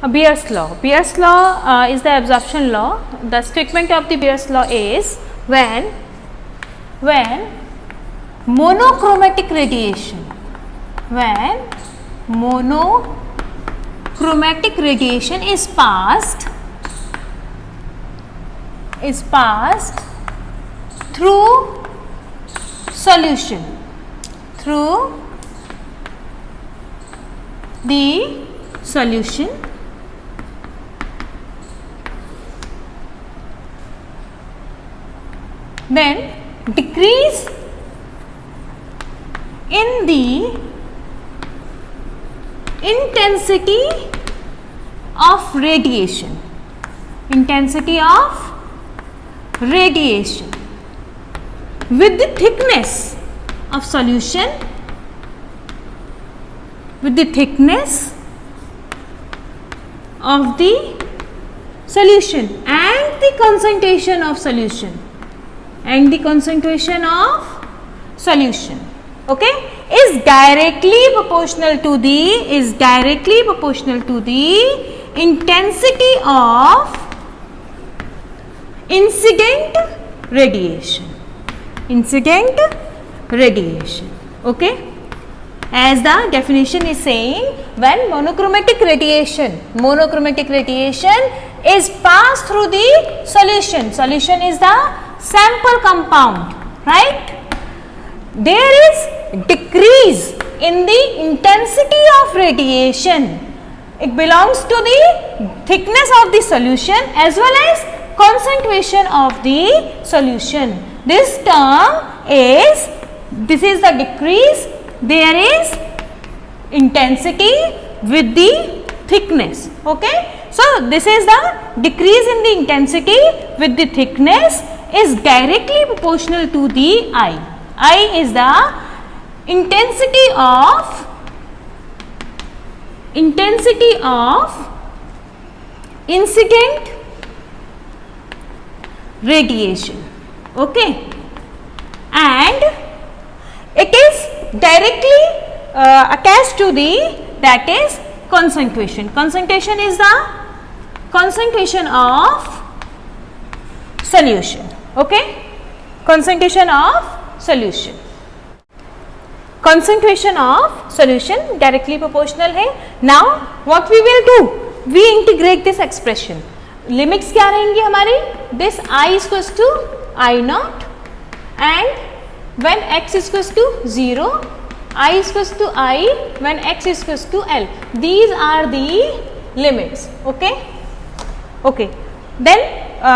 Beer's law. Beer's law is the absorption law. The statement of the Beer's law is when monochromatic radiation, is passed through solution, through the solution, then decrease in the intensity of radiation, with the thickness of solution, with the thickness of the solution and the concentration of solution, okay, is directly proportional to the intensity of incident radiation, okay. As the definition is saying, when monochromatic radiation is passed through the solution is the sample compound, right? There is decrease in the intensity of radiation. It belongs to the thickness of the solution as well as concentration of the solution. This is the decrease. There is intensity with the thickness, okay. So this is the decrease in the intensity with the thickness is directly proportional to the I. I is the intensity of incident radiation, okay, and it is directly attached to the, that is concentration. Concentration is the concentration of solution, okay. Concentration of solution directly proportional है. Now what we will do, we integrate this expression. Limits क्या रहेंगी हमारी, this I is equals to I naught and when x is equals to 0, I is equals to I when x is equals to L. These are the limits, okay. Then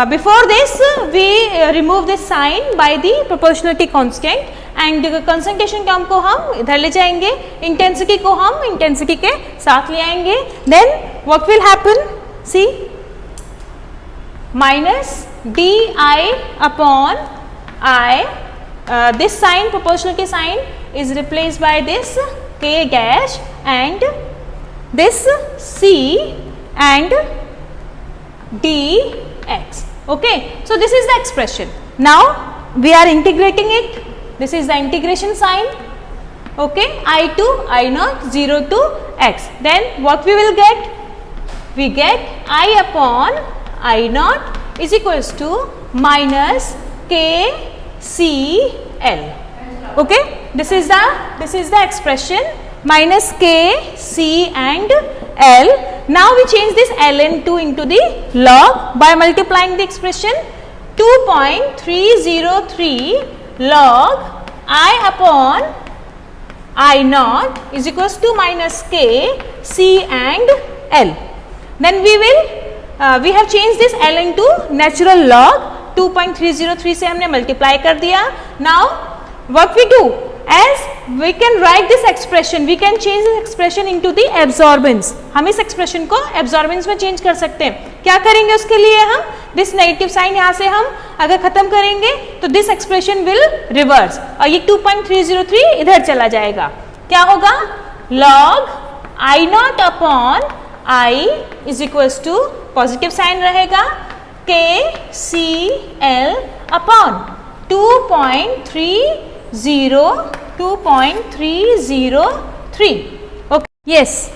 before this we remove this sign by the proportionality constant and concentration term को हम इधर ले जाएंगे, intensity को हम intensity के साथ ले आएंगे. Then what will happen, see, minus di upon I, this sign, proportionality sign is replaced by this k dash and this c and dx, okay. So this is the expression. Now we are integrating it. This is the integration sign, okay. I to I naught 0 to x. Then what we will get? We get I upon I naught is equals to minus k c L, okay. This is the expression, minus k c and L. Now we change this ln 2 into the log by multiplying the expression. 2.303 log I upon I naught is equals to minus k c and L. Then we have changed this ln to natural log. 2.303 से हमने multiply कर दिया. Now what we do, as we can write this expression, we can change this expression into the absorbance. हम इस expression को absorbance में change कर सकते हैं. क्या करेंगे उसके लिए, हम this negative sign यहाँ से हम अगर खत्म करेंगे तो this expression will reverse और ये 2.303 इधर चला जाएगा. क्या होगा, log I naught upon I is equals to positive sign रहेगा k c L upon 2.303. Okay, yes.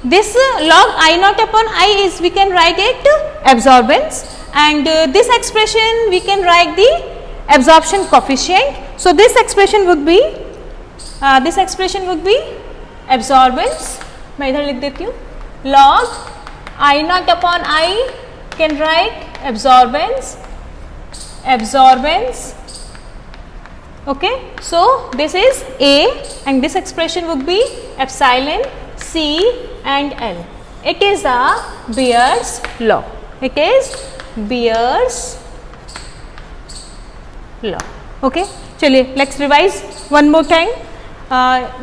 this log I naught upon I is, we can write it absorbance, and this expression we can write the absorption coefficient. So this expression would be absorbance. मैं इधर लिख देती हूँ, log I naught upon I can write absorbance. Okay, so this is A, and this expression would be epsilon C and L. It is a Beer's law. It is Beer's law. Okay, चलिए let's revise one more time.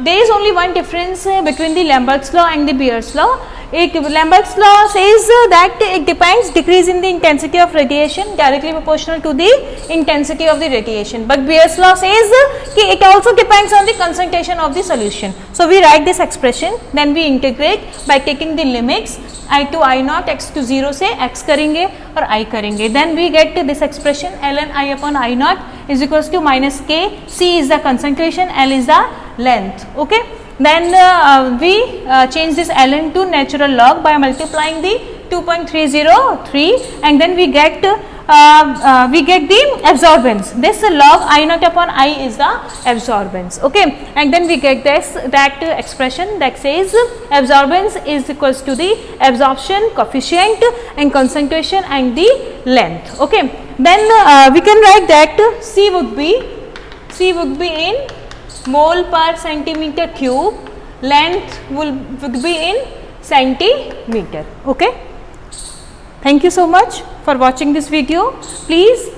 There is only one difference between the Lambert's law and the Beer's law. Lambert's law says that it depends decrease in the intensity of radiation directly proportional to the intensity of the radiation, but Beer's law says it also depends on the concentration of the solution. So we write this expression, then we integrate by taking the limits I to I naught, x to 0 से x करेंगे और I करेंगे, then we get this expression ln I upon I naught is equals to minus k, C is the concentration, L is the length. Okay, then we change this ln to natural log by multiplying the 2.303, and then we get the absorbance. This log I naught upon I is the absorbance. Okay, and then we get that expression that says absorbance is equals to the absorption coefficient and concentration and the length. Okay, then we can write that C would be in mole per centimeter cube, length would be in centimeter. Okay, thank you so much for watching this video. Please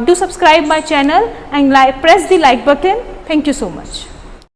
do subscribe my channel and press the like button. Thank you so much.